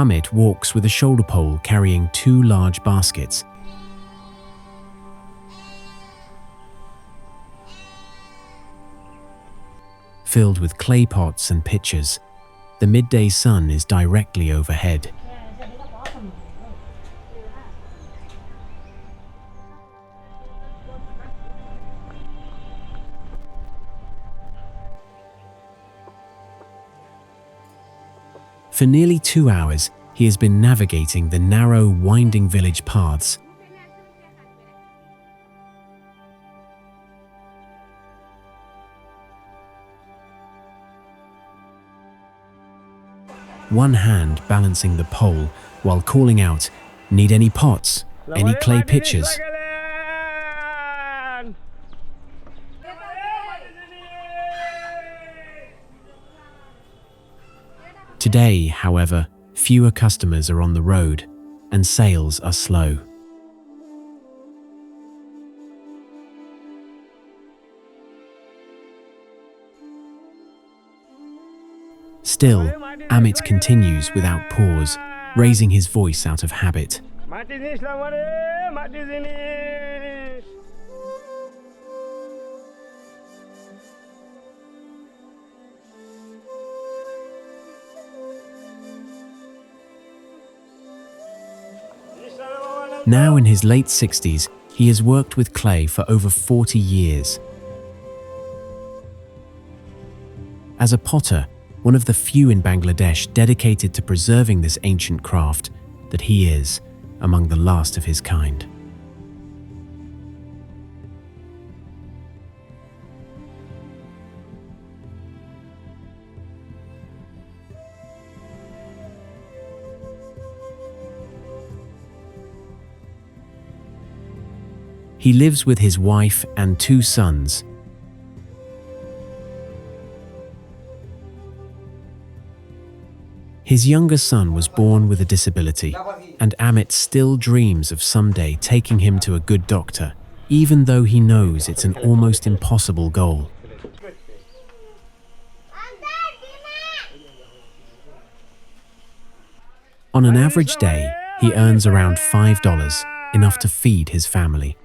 Amit walks with a shoulder pole carrying two large baskets. Filled with clay pots and pitchers. The midday sun is directly overhead. For nearly 2 hours, he has been navigating the narrow, winding village paths. One hand balancing the pole while calling out, "Need any pots? Any clay pitchers?" Today, however, fewer customers are on the road and sales are slow. Still, Amit continues without pause, raising his voice out of habit. Now in his late 60s, he has worked with clay for over 40 years. As a potter, one of the few in Bangladesh dedicated to preserving this ancient craft, that he is among the last of his kind. He lives with his wife and 2 sons. His younger son was born with a disability, and Amit still dreams of someday taking him to a good doctor, even though he knows it's an almost impossible goal. On an average day, he earns around $5, enough to feed his family.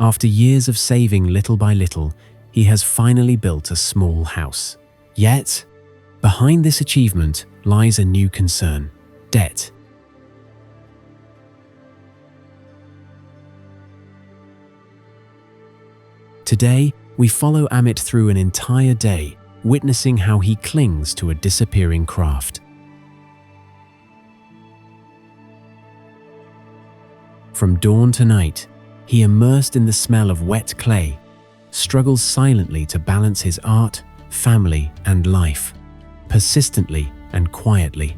After years of saving little by little, he has finally built a small house. Yet, behind this achievement lies a new concern: debt. Today, we follow Amit through an entire day, witnessing how he clings to a disappearing craft. From dawn to night, he, immersed in the smell of wet clay, struggles silently to balance his art, family, and life, persistently and quietly.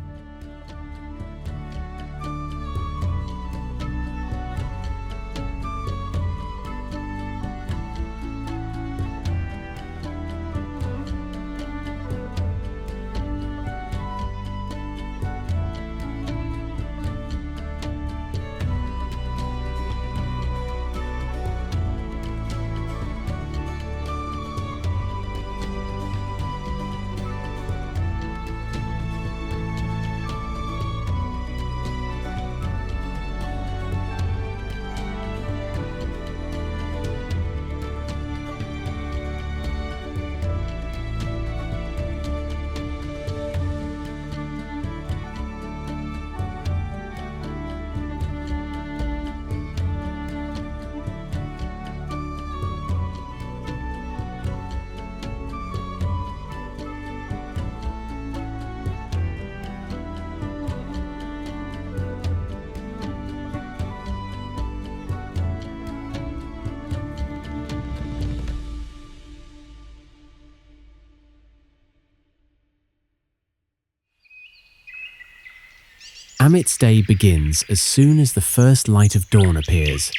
Amit's day begins as soon as the first light of dawn appears.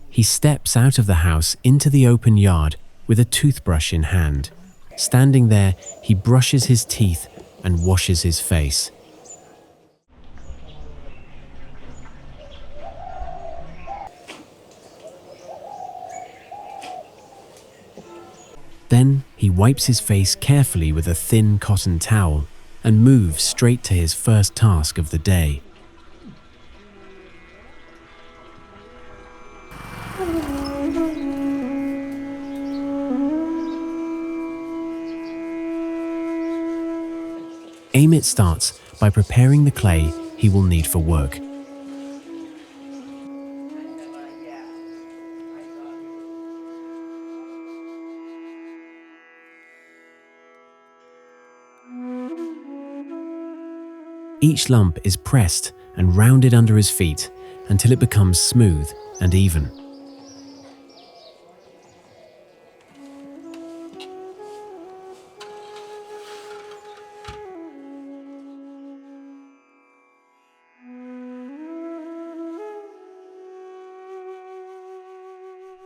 He steps out of the house into the open yard with a toothbrush in hand. Standing there, he brushes his teeth and washes his face. wipes his face carefully with a thin cotton towel and moves straight to his first task of the day. Amit starts by preparing the clay he will need for work. Each lump is pressed and rounded under his feet until it becomes smooth and even.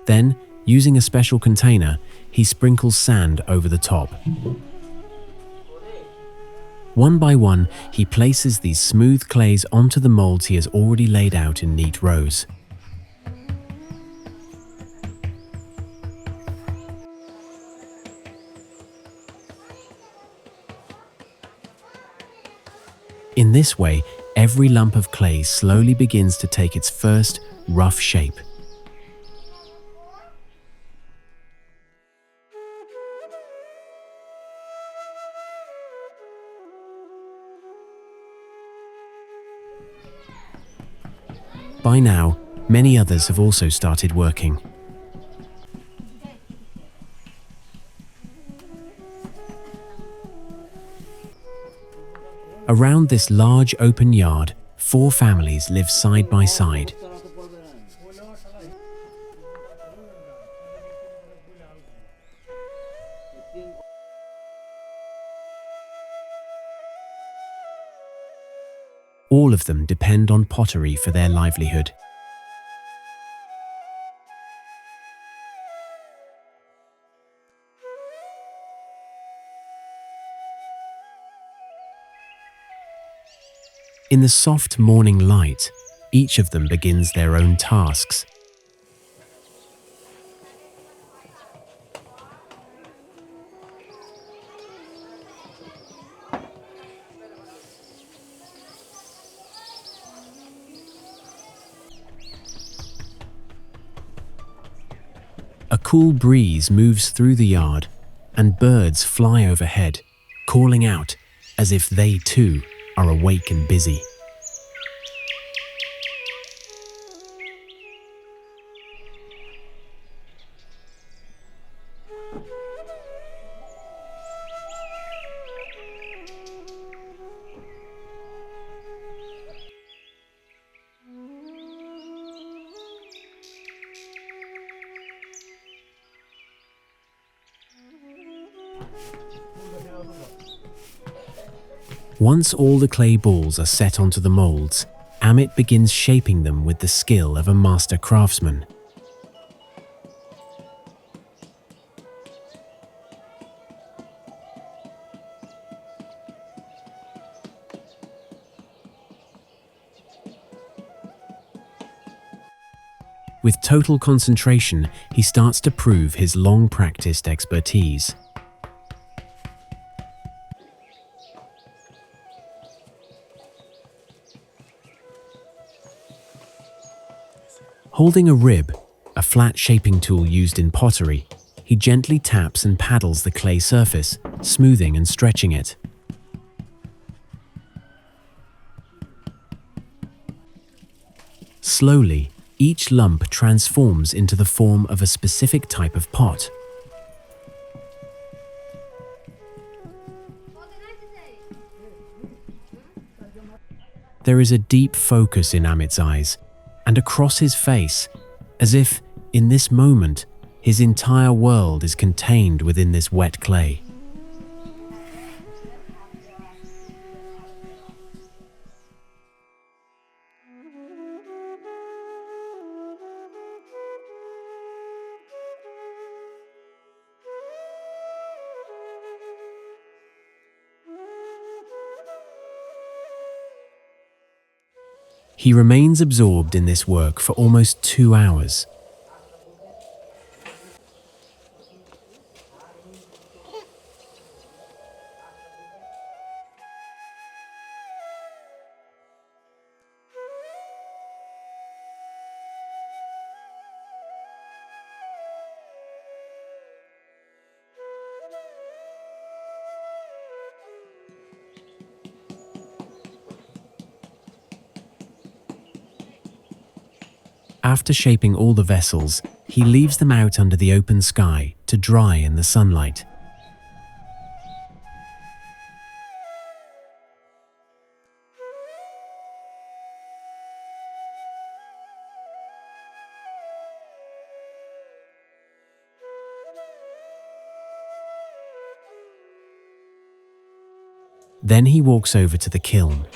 Then, using a special container, he sprinkles sand over the top. One by one, he places these smooth clays onto the molds he has already laid out in neat rows. In this way, every lump of clay slowly begins to take its first rough shape. By now, many others have also started working. Around this large open yard, 4 families live side by side. All of them depend on pottery for their livelihood. In the soft morning light, each of them begins their own tasks. A cool breeze moves through the yard, and birds fly overhead, calling out as if they too are awake and busy. Once all the clay balls are set onto the molds, Amit begins shaping them with the skill of a master craftsman. With total concentration, he starts to prove his long-practiced expertise. Holding a rib, a flat shaping tool used in pottery, he gently taps and paddles the clay surface, smoothing and stretching it. Slowly, each lump transforms into the form of a specific type of pot. There is a deep focus in Amit's eyes, and across his face, as if, in this moment, his entire world is contained within this wet clay. He remains absorbed in this work for almost 2 hours. After shaping all the vessels, he leaves them out under the open sky to dry in the sunlight. Then he walks over to the kiln.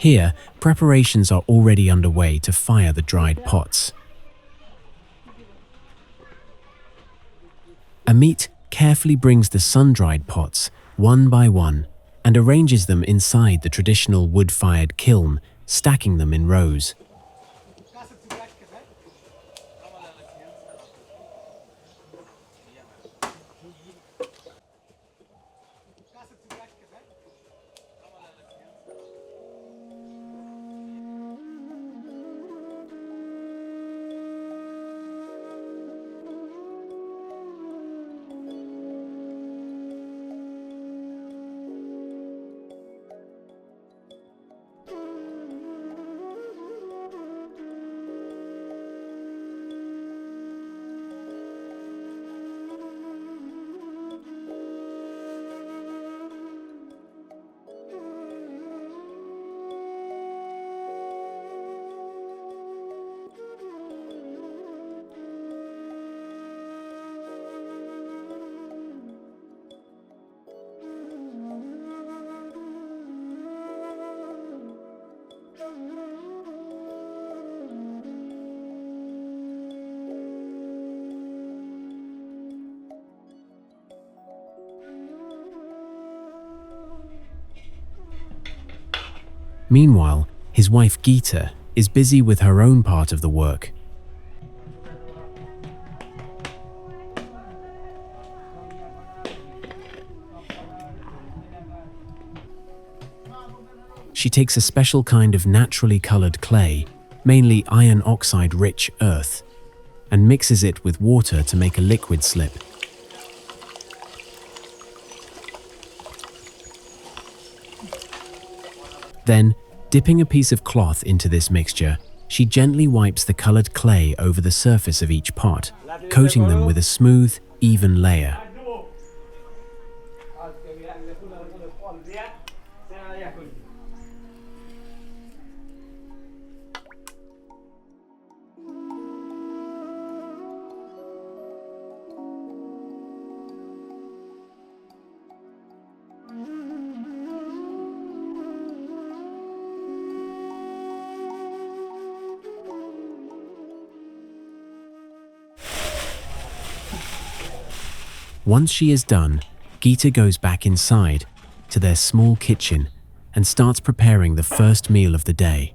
Here, preparations are already underway to fire the dried pots. Amit carefully brings the sun-dried pots, one by one, and arranges them inside the traditional wood-fired kiln, stacking them in rows. Meanwhile, his wife Geeta is busy with her own part of the work. She takes a special kind of naturally colored clay, mainly iron oxide-rich earth, and mixes it with water to make a liquid slip. Then, dipping a piece of cloth into this mixture, she gently wipes the colored clay over the surface of each pot, coating them with a smooth, even layer. Once she is done, Geeta goes back inside to their small kitchen and starts preparing the first meal of the day.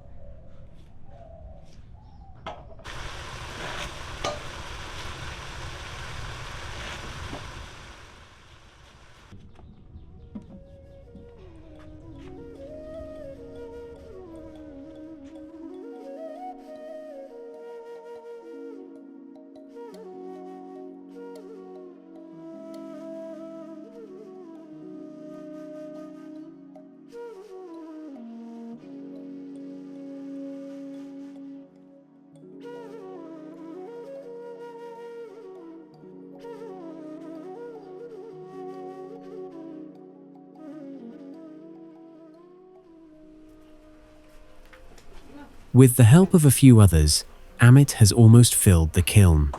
With the help of a few others, Amit has almost filled the kiln.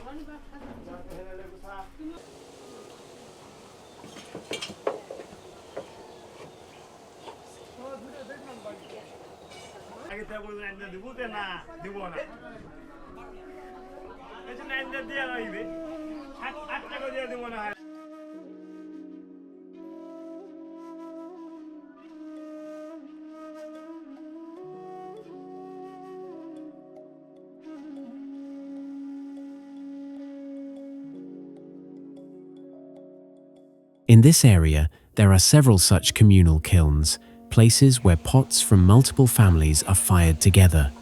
In this area, there are several such communal kilns, places where pots from multiple families are fired together.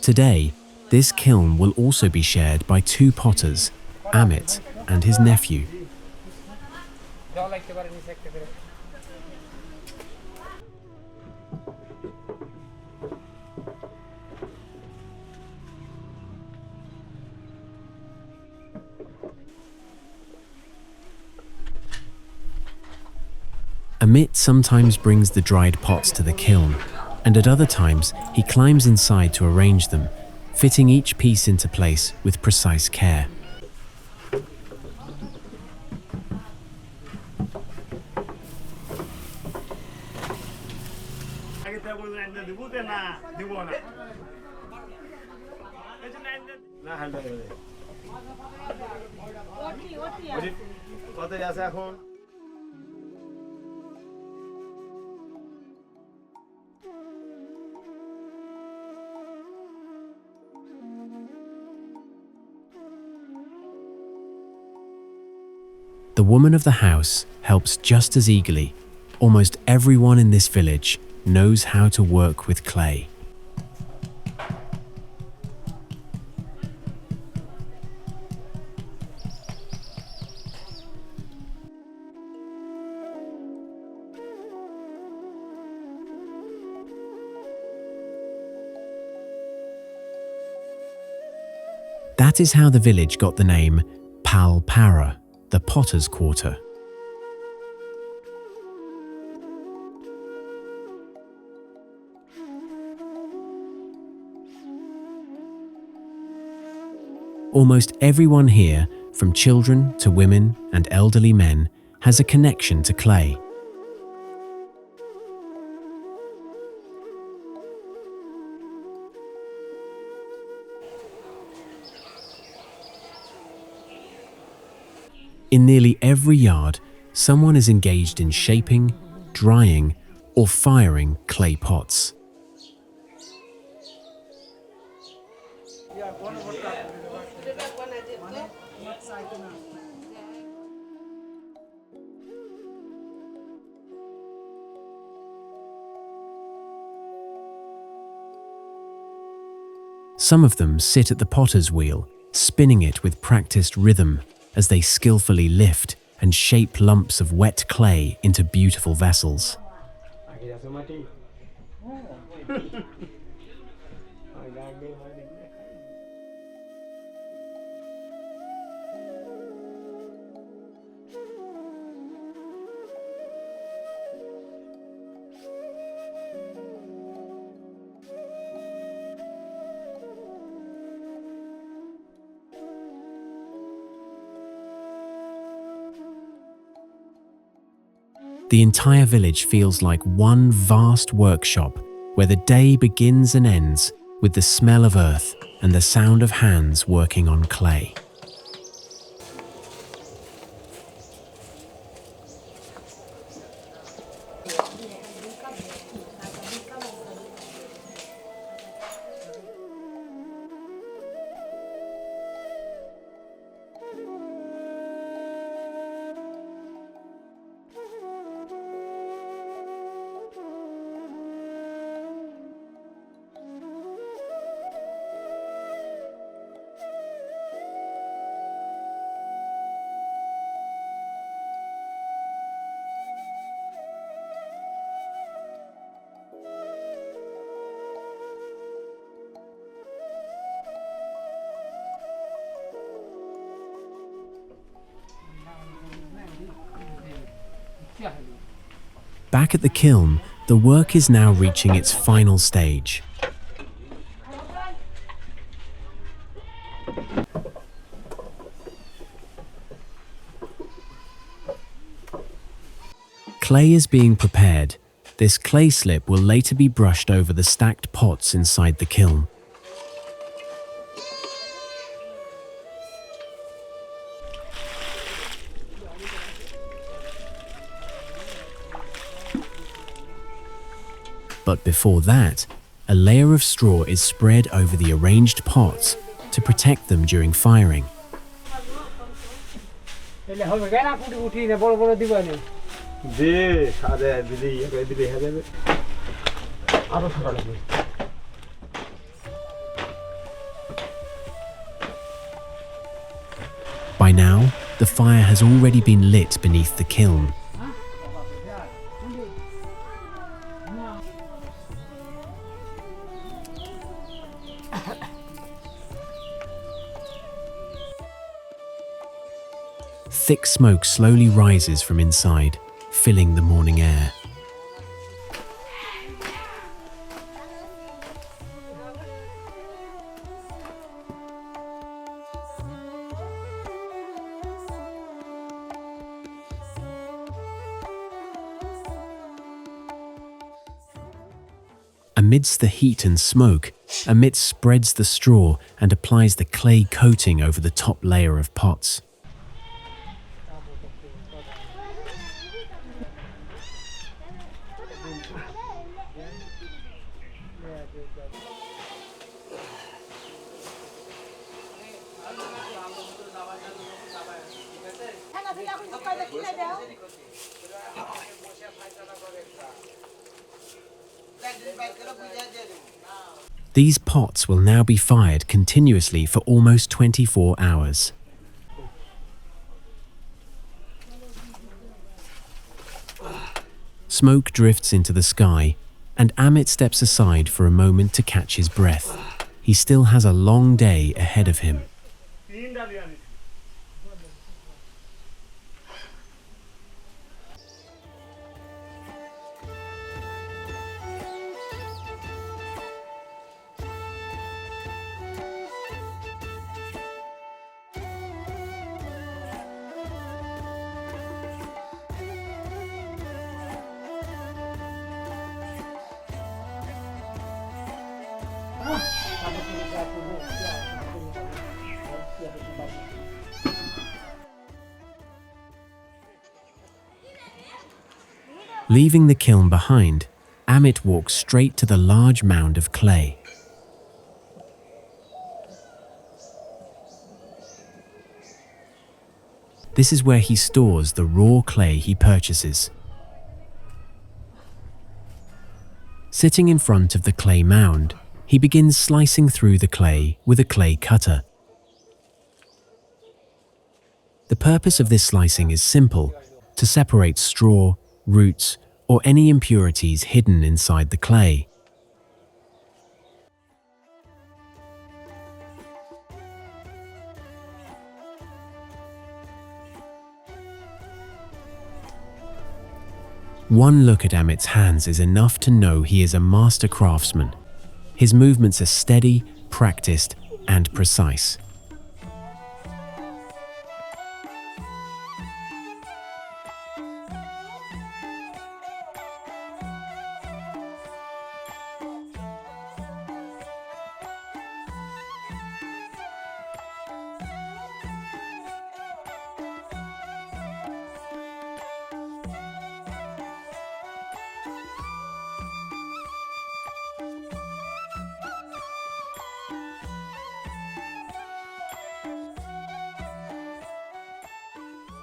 Today, this kiln will also be shared by two potters, Amit and his nephew. Amit sometimes brings the dried pots to the kiln, and at other times he climbs inside to arrange them, fitting each piece into place with precise care. The woman of the house helps just as eagerly. Almost everyone in this village knows how to work with clay. That is how the village got the name Palpara, the Potter's Quarter. Almost everyone here, from children to women and elderly men, has a connection to clay. In nearly every yard, someone is engaged in shaping, drying, or firing clay pots. Some of them sit at the potter's wheel, spinning it with practiced rhythm as they skillfully lift and shape lumps of wet clay into beautiful vessels. The entire village feels like one vast workshop where the day begins and ends with the smell of earth and the sound of hands working on clay. Back at the kiln, the work is now reaching its final stage. Clay is being prepared. This clay slip will later be brushed over the stacked pots inside the kiln. But before that, a layer of straw is spread over the arranged pots to protect them during firing. By now, the fire has already been lit beneath the kiln. Thick smoke slowly rises from inside, filling the morning air. Amidst the heat and smoke, Amit spreads the straw and applies the clay coating over the top layer of pots. These pots will now be fired continuously for almost 24 hours. Smoke drifts into the sky, and Amit steps aside for a moment to catch his breath. He still has a long day ahead of him. Leaving the kiln behind, Amit walks straight to the large mound of clay. This is where he stores the raw clay he purchases. Sitting in front of the clay mound, he begins slicing through the clay with a clay cutter. The purpose of this slicing is simple: to separate straw, roots, or any impurities hidden inside the clay. One look at Amit's hands is enough to know he is a master craftsman. His movements are steady, practiced, and precise.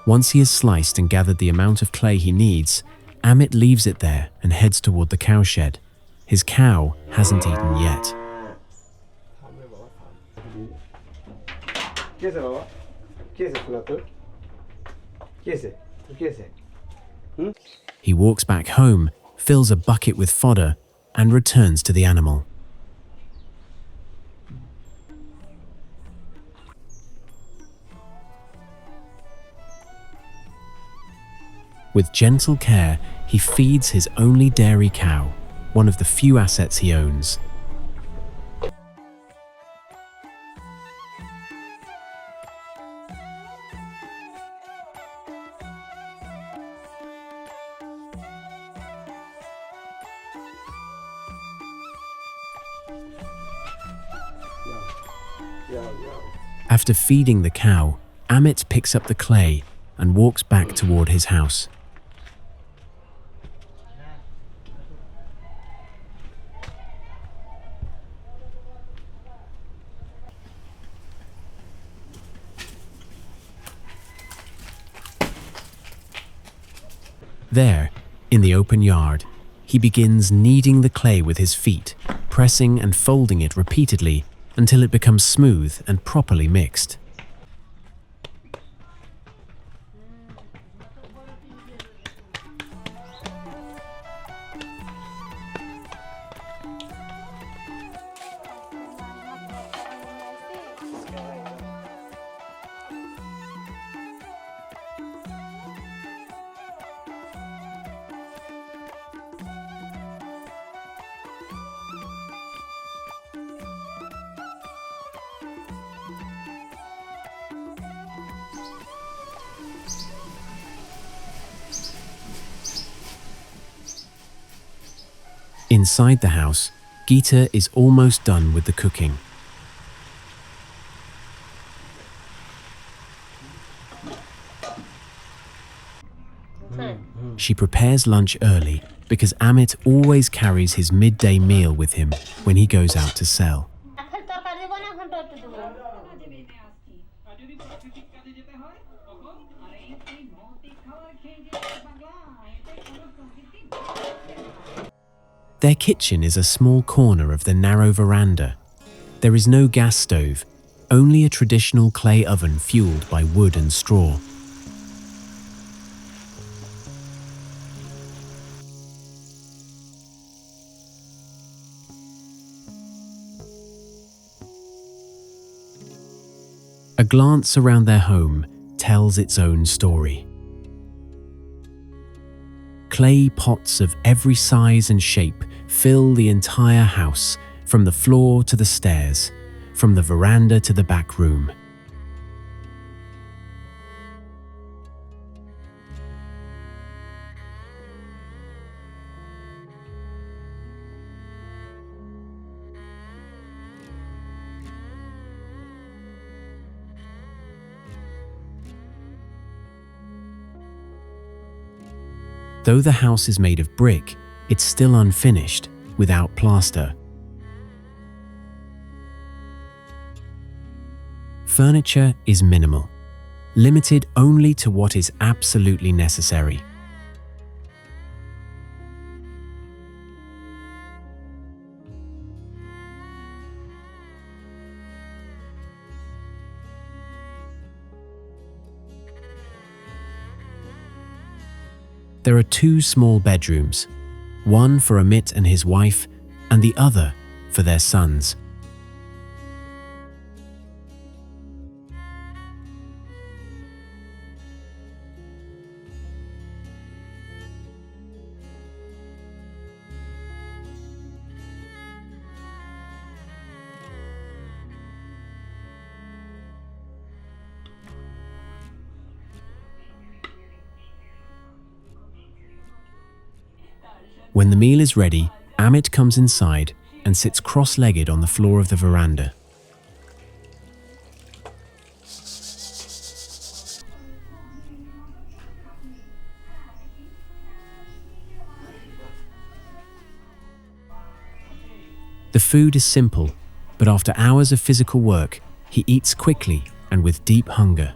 Once he has sliced and gathered the amount of clay he needs, Amit leaves it there and heads toward the cowshed. His cow hasn't eaten yet. He walks back home, fills a bucket with fodder, and returns to the animal. With gentle care, he feeds his only dairy cow, one of the few assets he owns. After feeding the cow, Amit picks up the clay and walks back toward his house. There, in the open yard, he begins kneading the clay with his feet, pressing and folding it repeatedly until it becomes smooth and properly mixed. Inside the house, Geeta is almost done with the cooking. She prepares lunch early because Amit always carries his midday meal with him when he goes out to sell. Their kitchen is a small corner of the narrow veranda. There is no gas stove, only a traditional clay oven fueled by wood and straw. A glance around their home tells its own story. Clay pots of every size and shape fill the entire house, from the floor to the stairs, from the veranda to the back room. Though the house is made of brick, it's still unfinished, without plaster. Furniture is minimal, limited only to what is absolutely necessary. There are 2 small bedrooms, one for Amit and his wife, and the other for their sons. When the meal is ready, Amit comes inside and sits cross-legged on the floor of the veranda. The food is simple, but after hours of physical work, he eats quickly and with deep hunger.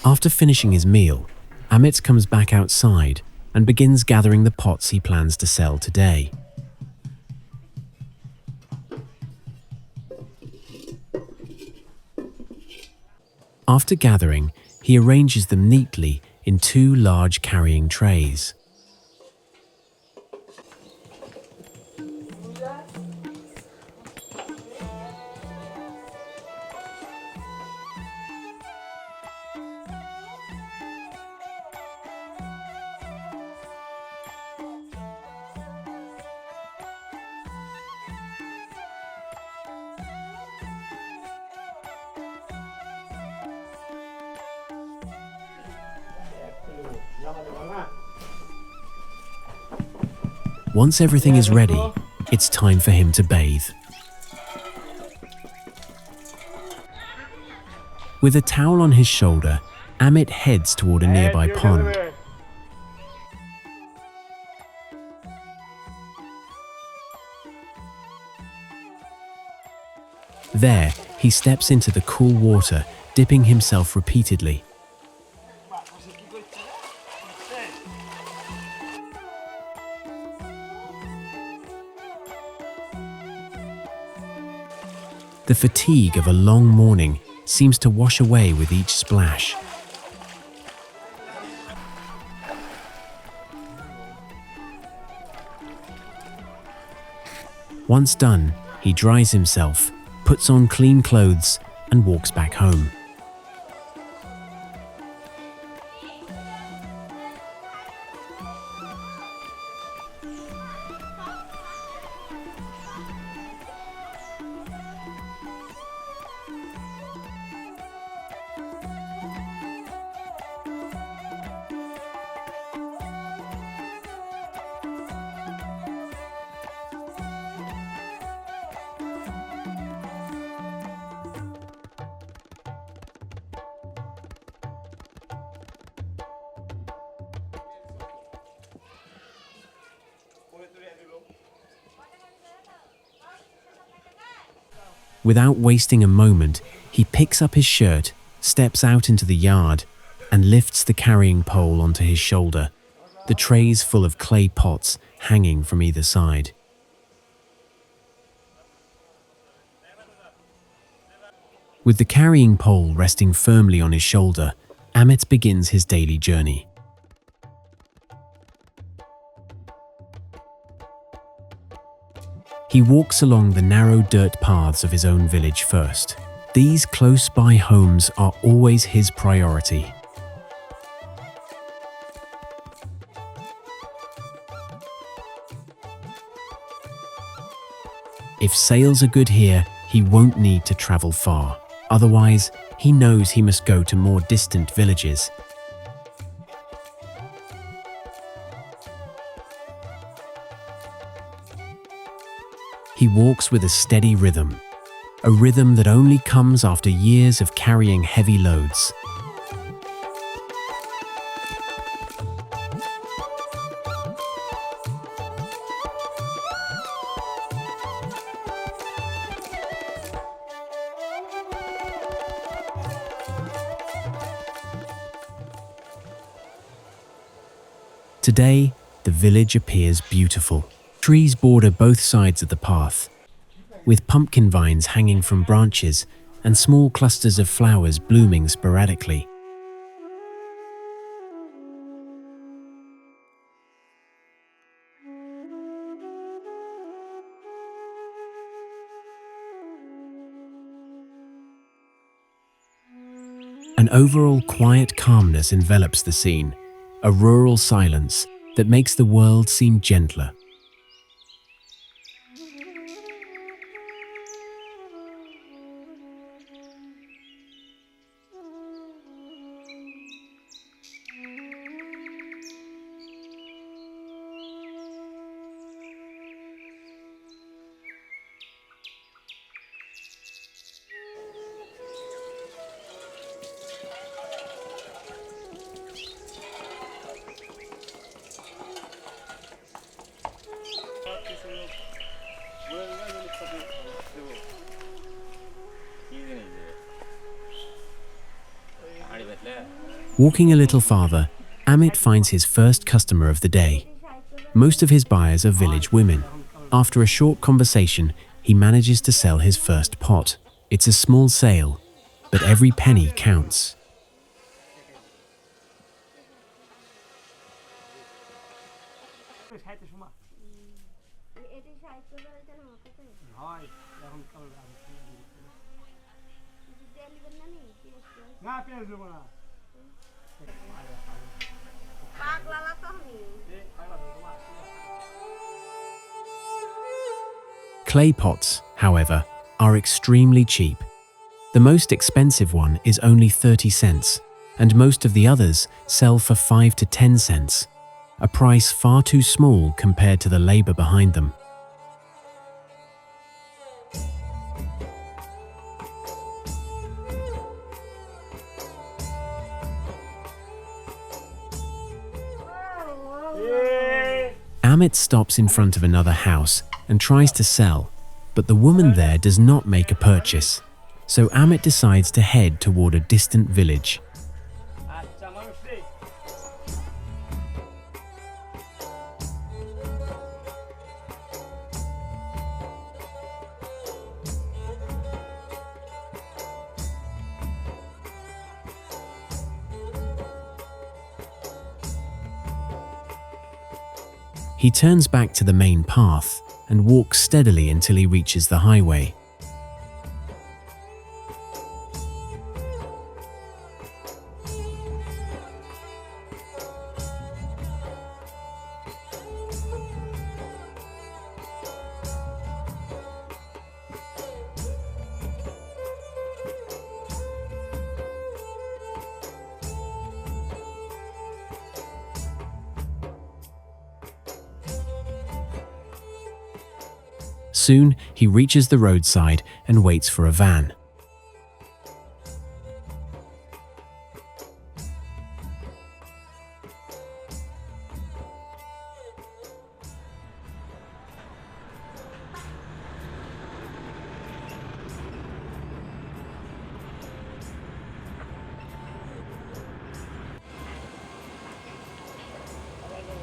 After finishing his meal, Amit comes back outside and begins gathering the pots he plans to sell today. After gathering, he arranges them neatly in 2 large carrying trays. Once everything is ready, it's time for him to bathe. With a towel on his shoulder, Amit heads toward a nearby pond. There, he steps into the cool water, dipping himself repeatedly. The fatigue of a long morning seems to wash away with each splash. Once done, he dries himself, puts on clean clothes and walks back home. Without wasting a moment, he picks up his shirt, steps out into the yard, and lifts the carrying pole onto his shoulder, the trays full of clay pots hanging from either side. With the carrying pole resting firmly on his shoulder, Amit begins his daily journey. He walks along the narrow dirt paths of his own village first. These close-by homes are always his priority. If sales are good here, he won't need to travel far. Otherwise, he knows he must go to more distant villages. He walks with a steady rhythm, a rhythm that only comes after years of carrying heavy loads. Today, the village appears beautiful. Trees border both sides of the path, with pumpkin vines hanging from branches and small clusters of flowers blooming sporadically. An overall quiet calmness envelops the scene, a rural silence that makes the world seem gentler. Walking a little farther, Amit finds his first customer of the day. Most of his buyers are village women. After a short conversation, he manages to sell his first pot. It's a small sale, but every penny counts. Clay pots, however, are extremely cheap. The most expensive one is only 30 cents, and most of the others sell for 5 to 10 cents, a price far too small compared to the labor behind them. Amit stops in front of another house and tries to sell, but the woman there does not make a purchase, so Amit decides to head toward a distant village. He turns back to the main path and walks steadily until he reaches the highway. Soon, he reaches the roadside and waits for a van.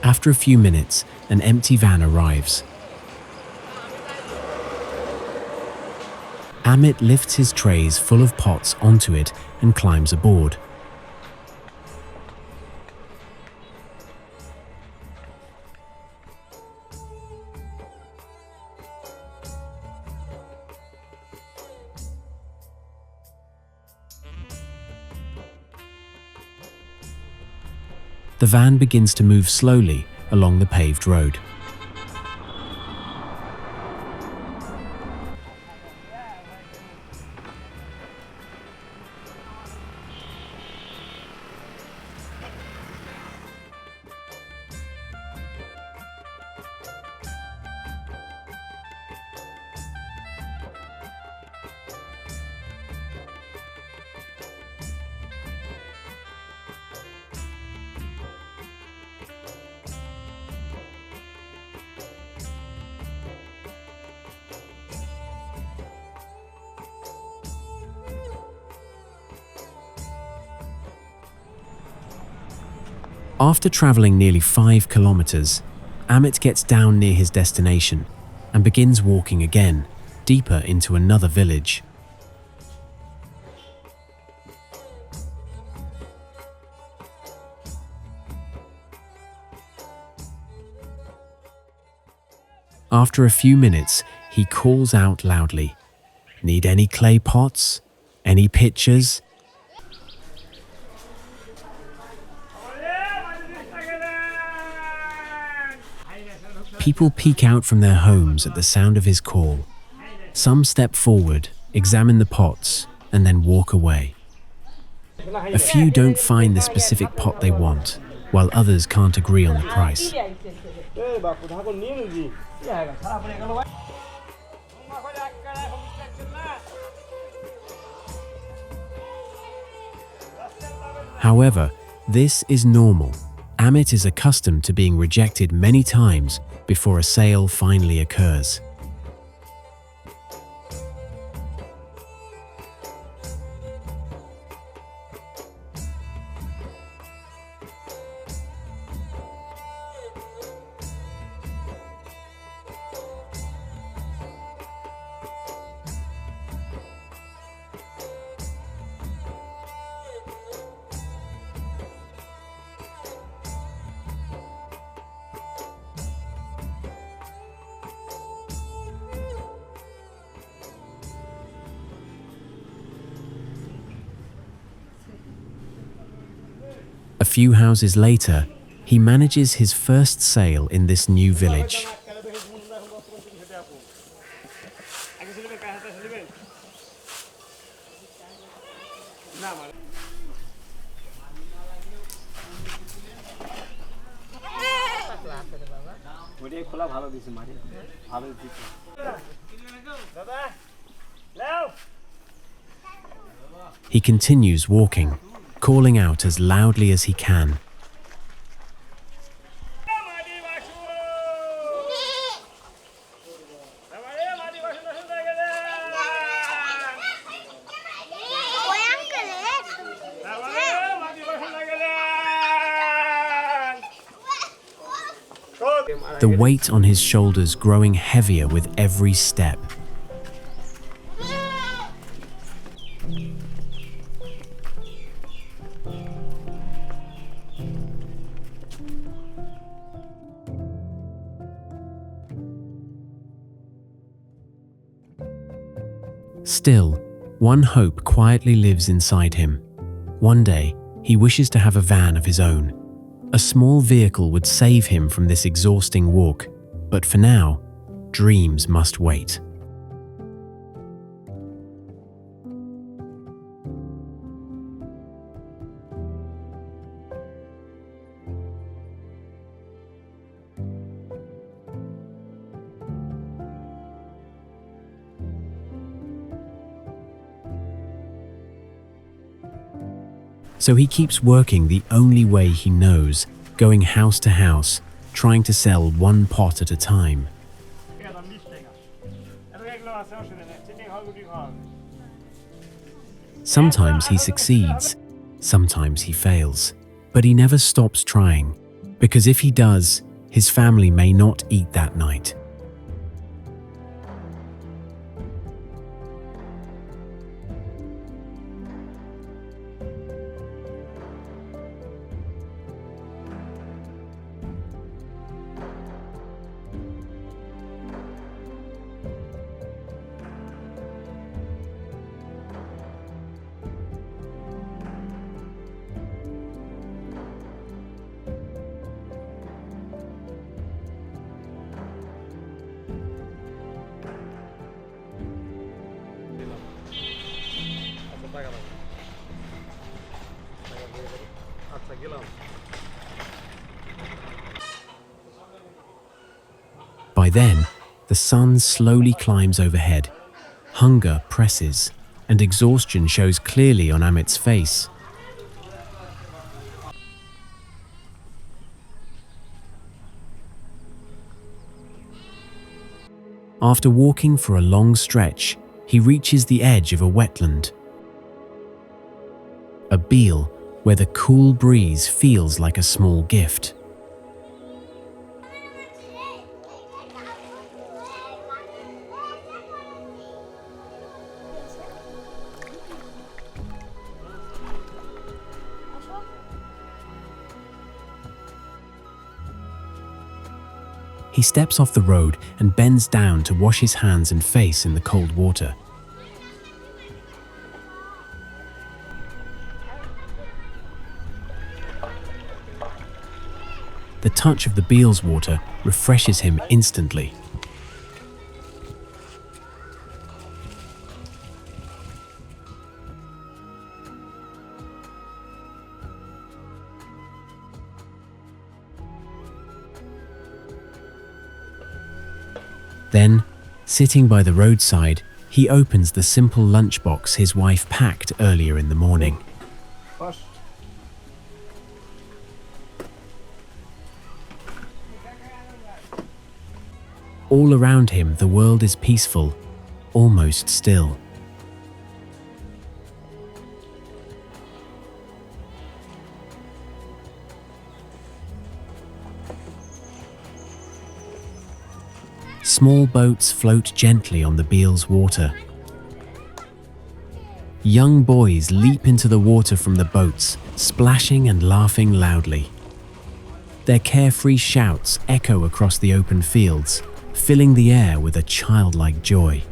After a few minutes, an empty van arrives. Amit lifts his trays full of pots onto it and climbs aboard. The van begins to move slowly along the paved road. After traveling nearly 5 kilometers, Amit gets down near his destination and begins walking again, deeper into another village. After a few minutes, he calls out loudly, "Need any clay pots? Any pitchers?" People peek out from their homes at the sound of his call. Some step forward, examine the pots, and then walk away. A few don't find the specific pot they want, while others can't agree on the price. However, this is normal. Amit is accustomed to being rejected many times before a sale finally occurs. A few houses later, he manages his first sale in this new village. He continues walking, calling out as loudly as he can. The weight on his shoulders growing heavier with every step. Still, one hope quietly lives inside him. One day, he wishes to have a van of his own. A small vehicle would save him from this exhausting walk, but for now, dreams must wait. So he keeps working the only way he knows, going house to house, trying to sell one pot at a time. Sometimes he succeeds, sometimes he fails, but he never stops trying, because if he does, his family may not eat that night. By then, the sun slowly climbs overhead. Hunger presses, and exhaustion shows clearly on Amit's face. After walking for a long stretch, he reaches the edge of a wetland. A beel where the cool breeze feels like a small gift. He steps off the road and bends down to wash his hands and face in the cold water. The touch of the beel's water refreshes him instantly. Then, sitting by the roadside, he opens the simple lunchbox his wife packed earlier in the morning. All around him, the world is peaceful, almost still. Small boats float gently on the beel's water. Young boys leap into the water from the boats, splashing and laughing loudly. Their carefree shouts echo across the open fields, filling the air with a childlike joy.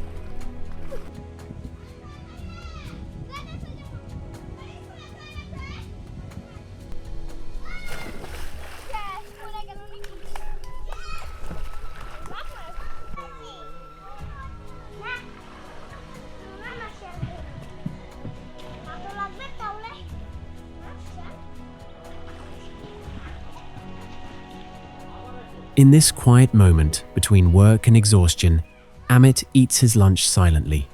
In this quiet moment between work and exhaustion, Amit eats his lunch silently,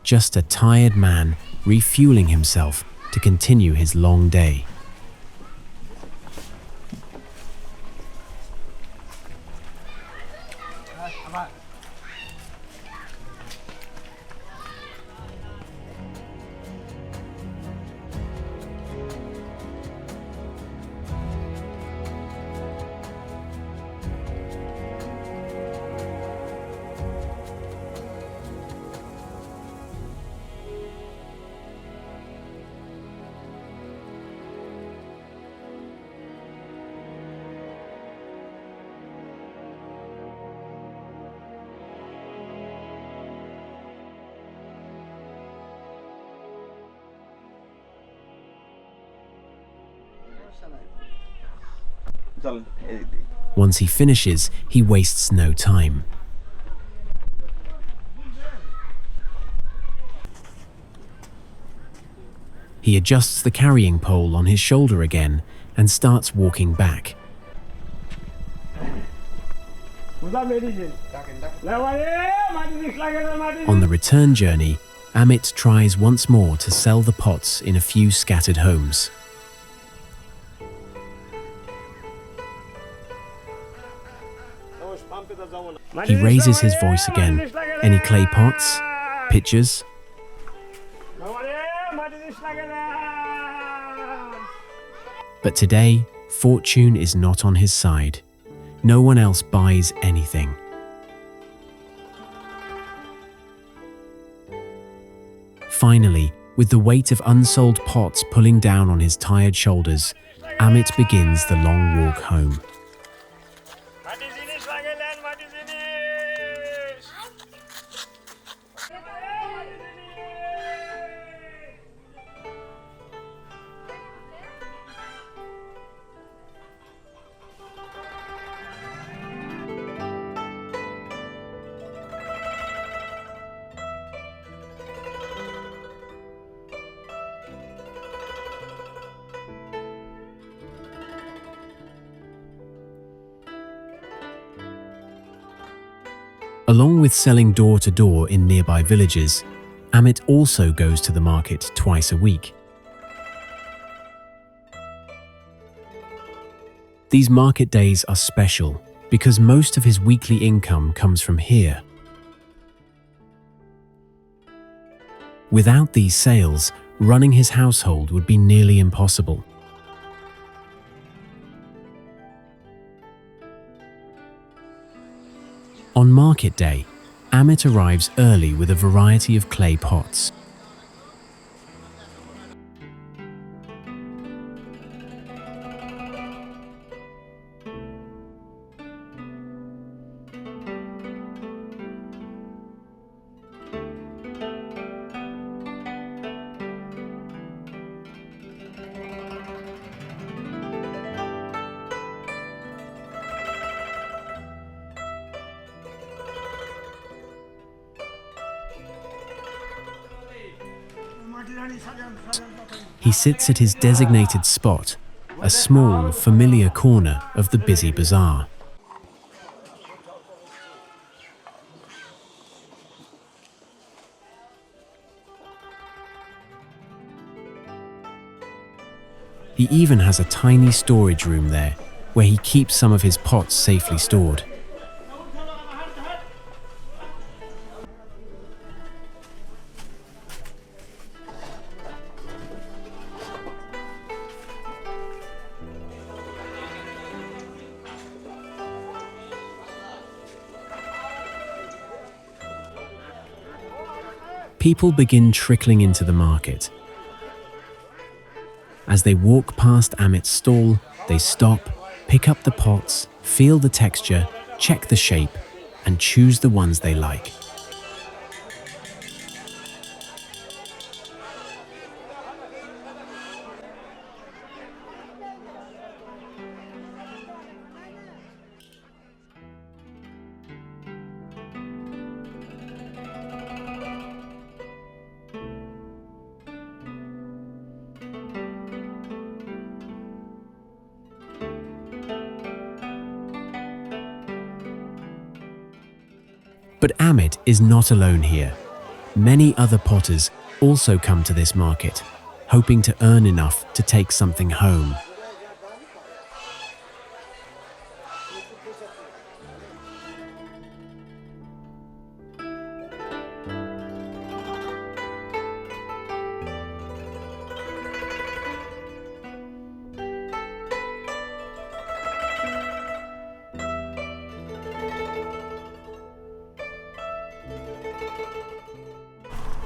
just a tired man refueling himself to continue his long day. Once he finishes, he wastes no time. He adjusts the carrying pole on his shoulder again and starts walking back. On the return journey, Amit tries once more to sell the pots in a few scattered homes. He raises his voice again. Any clay pots? Pitchers? But today, fortune is not on his side. No one else buys anything. Finally, with the weight of unsold pots pulling down on his tired shoulders, Amit begins the long walk home. Along with selling door to door in nearby villages, Amit also goes to the market twice a week. These market days are special because most of his weekly income comes from here. Without these sales, running his household would be nearly impossible. On market day, Amit arrives early with a variety of clay pots. He sits at his designated spot, a small, familiar corner of the busy bazaar. He even has a tiny storage room there, where he keeps some of his pots safely stored. People begin trickling into the market. As they walk past Amit's stall, they stop, pick up the pots, feel the texture, check the shape, and choose the ones they like. But Amit is not alone here. Many other potters also come to this market, hoping to earn enough to take something home.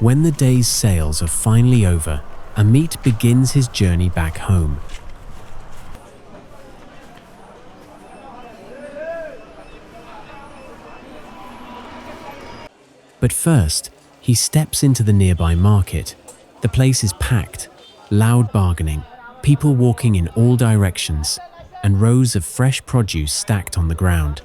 When the day's sales are finally over, Amit begins his journey back home. But first, he steps into the nearby market. The place is packed, loud bargaining, people walking in all directions, and rows of fresh produce stacked on the ground.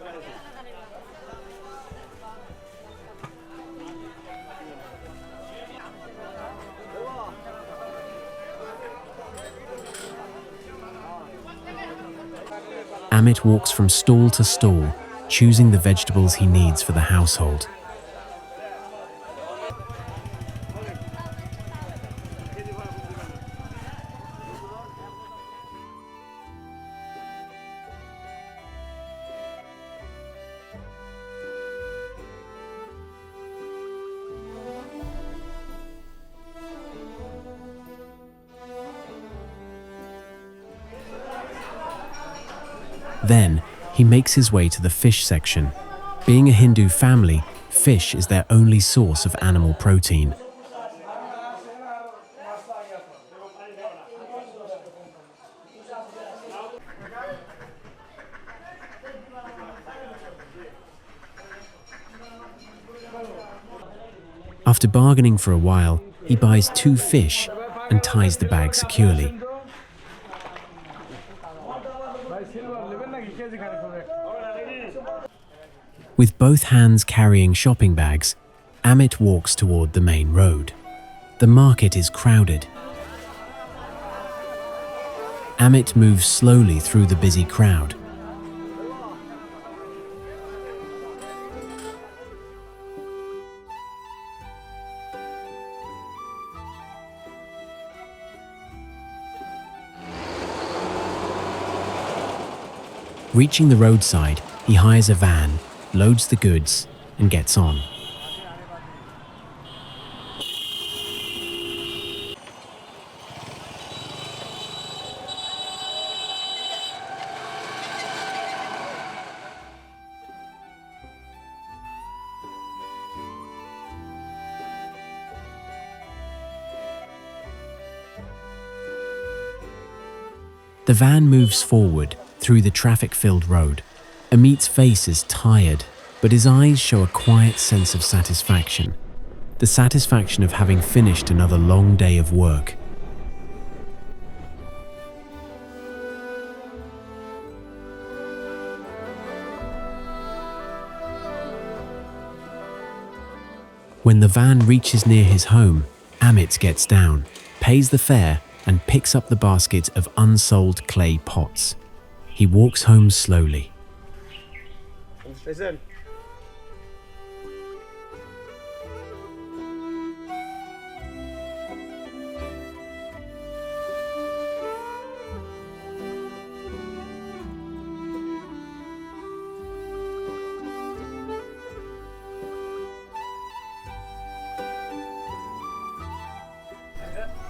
Amit walks from stall to stall, choosing the vegetables he needs for the household. Then, he makes his way to the fish section. Being a Hindu family, fish is their only source of animal protein. After bargaining for a while, he buys 2 fish and ties the bag securely. With both hands carrying shopping bags, Amit walks toward the main road. The market is crowded. Amit moves slowly through the busy crowd. Reaching the roadside, he hires a van, loads the goods, and gets on. The van moves forward through the traffic-filled road. Amit's face is tired, but his eyes show a quiet sense of satisfaction. The satisfaction of having finished another long day of work. When the van reaches near his home, Amit gets down, pays the fare, and picks up the basket of unsold clay pots. He walks home slowly.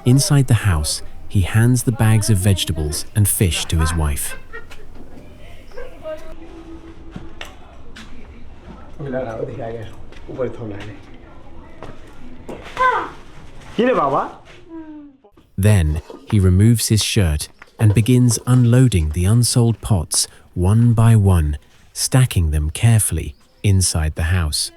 Inside the house, he hands the bags of vegetables and fish to his wife. Then he removes his shirt and begins unloading the unsold pots one by one, stacking them carefully inside the house.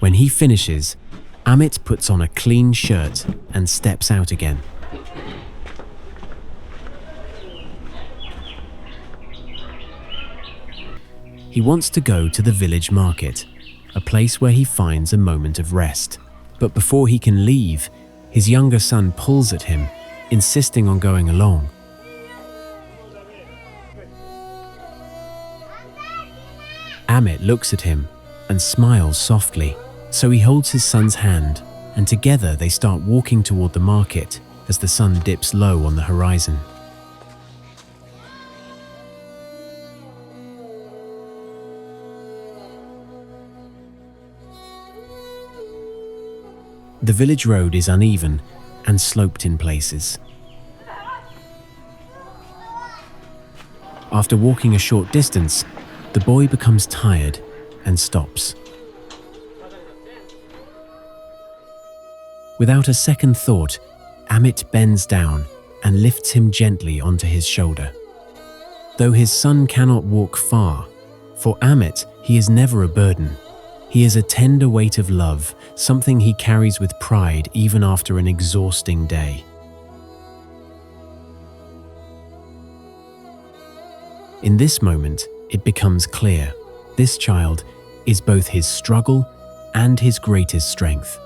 When he finishes, Amit puts on a clean shirt and steps out again. He wants to go to the village market, a place where he finds a moment of rest. But before he can leave, his younger son pulls at him, insisting on going along. Amit looks at him and smiles softly. So he holds his son's hand, and together they start walking toward the market as the sun dips low on the horizon. The village road is uneven and sloped in places. After walking a short distance, the boy becomes tired and stops. Without a second thought, Amit bends down and lifts him gently onto his shoulder. Though his son cannot walk far, for Amit he is never a burden. He is a tender weight of love, something he carries with pride even after an exhausting day. In this moment, it becomes clear. This child is both his struggle and his greatest strength.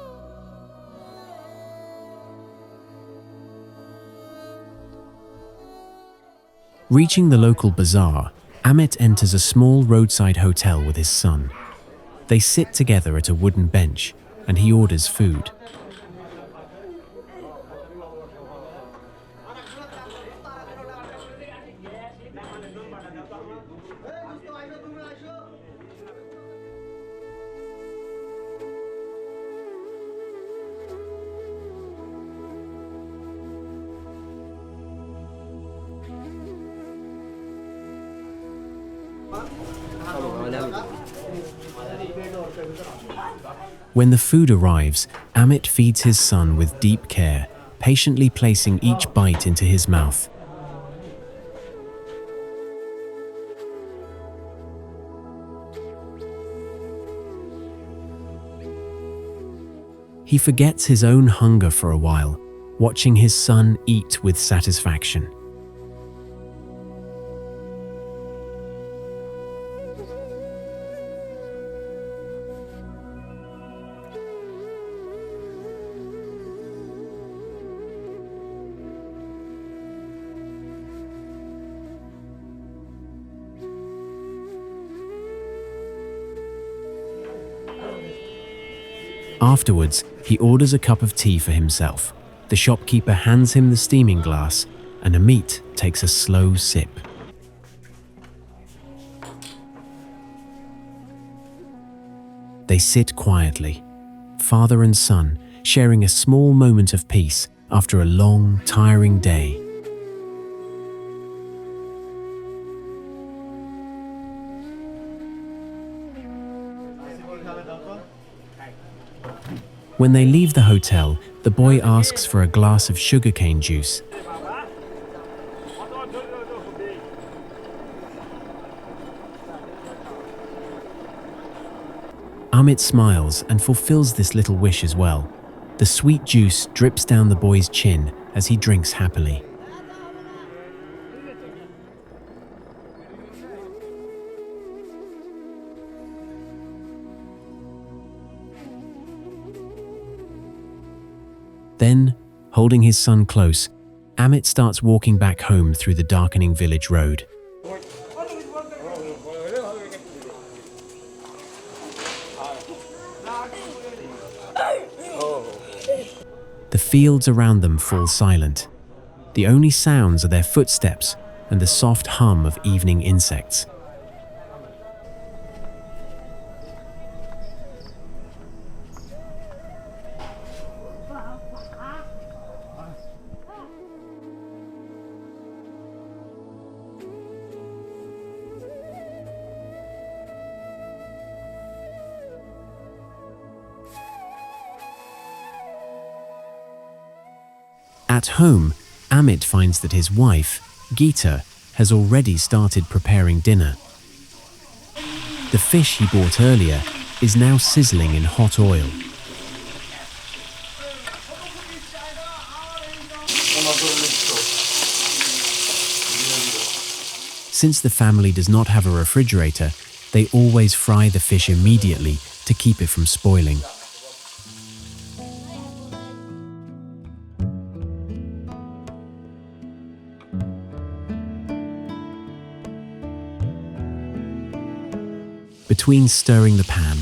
Reaching the local bazaar, Amit enters a small roadside hotel with his son. They sit together at a wooden bench, and he orders food. When the food arrives, Amit feeds his son with deep care, patiently placing each bite into his mouth. He forgets his own hunger for a while, watching his son eat with satisfaction. Afterwards, he orders a cup of tea for himself. The shopkeeper hands him the steaming glass, and Amit takes a slow sip. They sit quietly, father and son, sharing a small moment of peace after a long, tiring day. When they leave the hotel, the boy asks for a glass of sugarcane juice. Amit smiles and fulfills this little wish as well. The sweet juice drips down the boy's chin as he drinks happily. Then, holding his son close, Amit starts walking back home through the darkening village road. The fields around them fall silent. The only sounds are their footsteps and the soft hum of evening insects. At home, Amit finds that his wife, Geeta, has already started preparing dinner. The fish he bought earlier is now sizzling in hot oil. Since the family does not have a refrigerator, they always fry the fish immediately to keep it from spoiling. Between stirring the pan,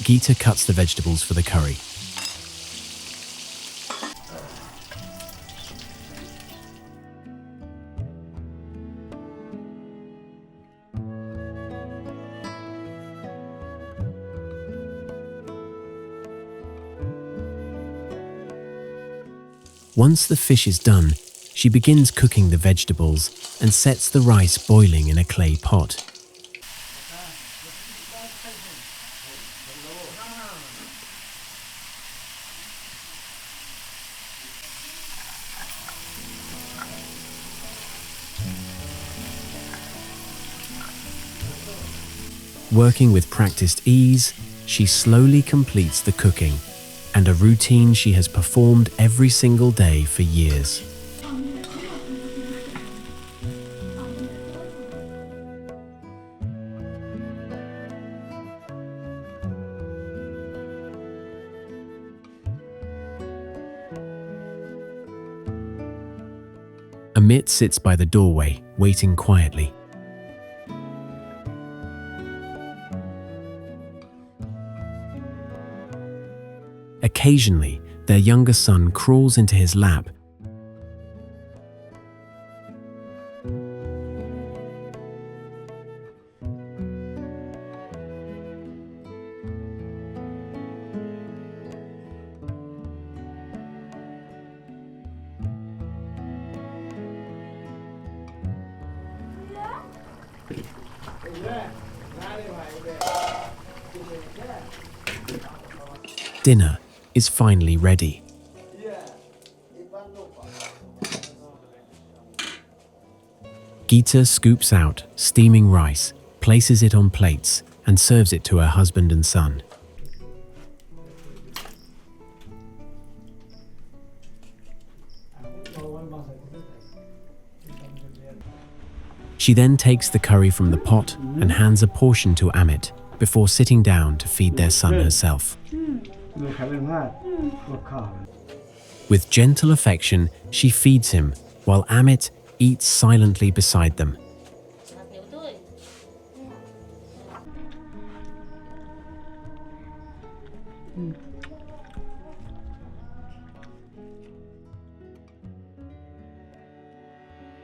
Geeta cuts the vegetables for the curry. Once the fish is done, she begins cooking the vegetables and sets the rice boiling in a clay pot. Working with practiced ease, she slowly completes the cooking, and a routine she has performed every single day for years. Amit sits by the doorway, waiting quietly. Occasionally, their younger son crawls into his lap. Dinner is finally ready. Geeta scoops out steaming rice, places it on plates, and serves it to her husband and son. She then takes the curry from the pot and hands a portion to Amit before sitting down to feed their son herself. With gentle affection, she feeds him while Amit eats silently beside them.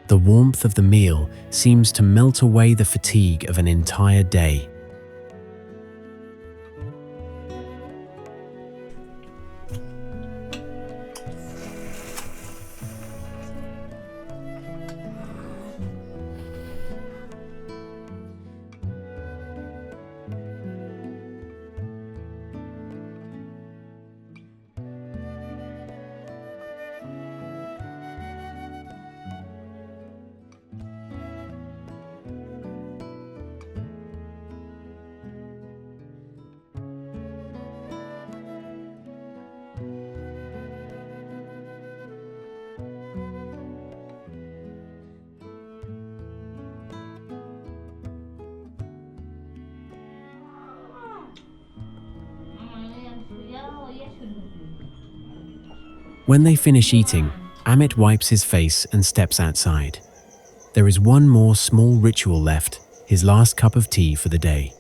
The warmth of the meal seems to melt away the fatigue of an entire day. When they finish eating, Amit wipes his face and steps outside. There is one more small ritual left, his last cup of tea for the day.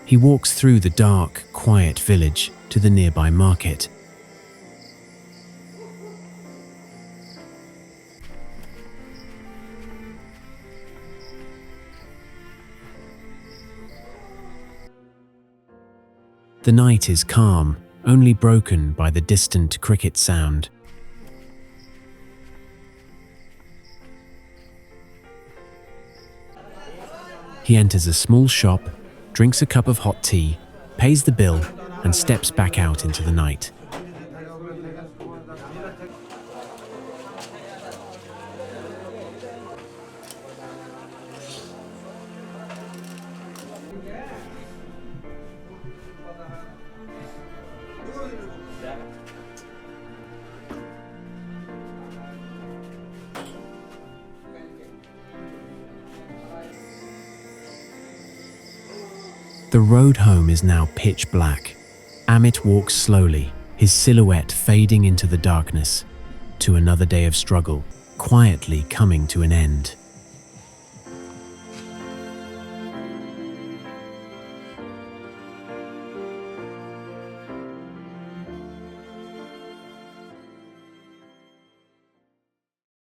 He walks through the dark, quiet village to the nearby market. The night is calm, only broken by the distant cricket sound. He enters a small shop, drinks a cup of hot tea, pays the bill, and steps back out into the night. The road home is now pitch black. Amit walks slowly, his silhouette fading into the darkness, to another day of struggle, quietly coming to an end.